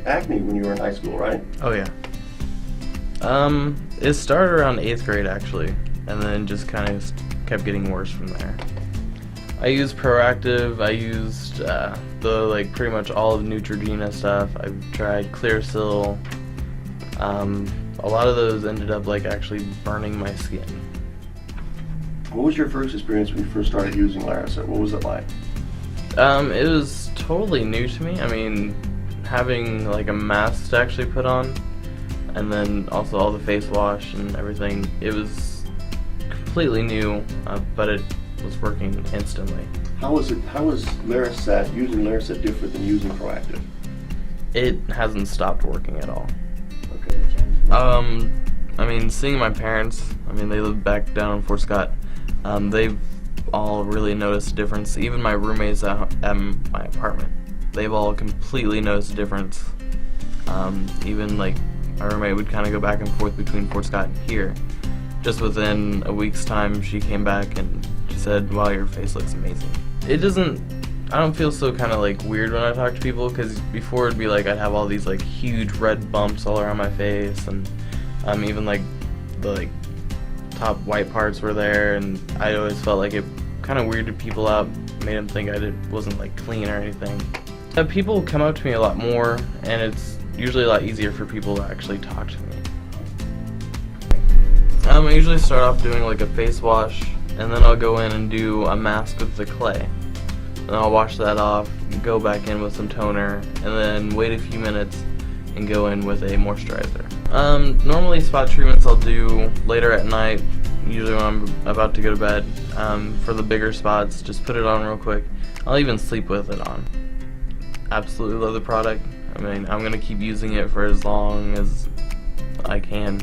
acne when you were in high school, right? Oh yeah. It started around 8th grade actually, and then just kind of kept getting worse from there. I used Proactive, I used pretty much all of Neutrogena stuff. I've tried Clearasil. A lot of those ended up actually burning my skin. What was your first experience when you first started using Lerosett? What was it like? It was totally new to me. I mean, having a mask to actually put on, and then also all the face wash and everything, it was completely new, but it was working instantly. How was Lerosett, using Lerosett, different than using Proactive? It hasn't stopped working at all. Okay. I mean, seeing my parents, they live back down in Fort Scott, they've all really noticed a difference. Even my roommates at my apartment, they've all completely noticed a difference. Even my roommate would kind of go back and forth between Fort Scott and here. Just within a week's time, she came back and she said, "Wow, your face looks amazing." I don't feel so kind of weird when I talk to people, because before it'd be I'd have all these huge red bumps all around my face, and even the top white parts were there, and I always felt it kind of weirded people out, made them think I wasn't clean or anything. People come up to me a lot more, and it's usually a lot easier for people to actually talk to me. I usually start off doing a face wash, and then I'll go in and do a mask with the clay. Then I'll wash that off, go back in with some toner, and then wait a few minutes and go in with a moisturizer. Normally spot treatments I'll do later at night, usually when I'm about to go to bed. For the bigger spots, just put it on real quick. I'll even sleep with it on. Absolutely love the product. I'm going to keep using it for as long as I can.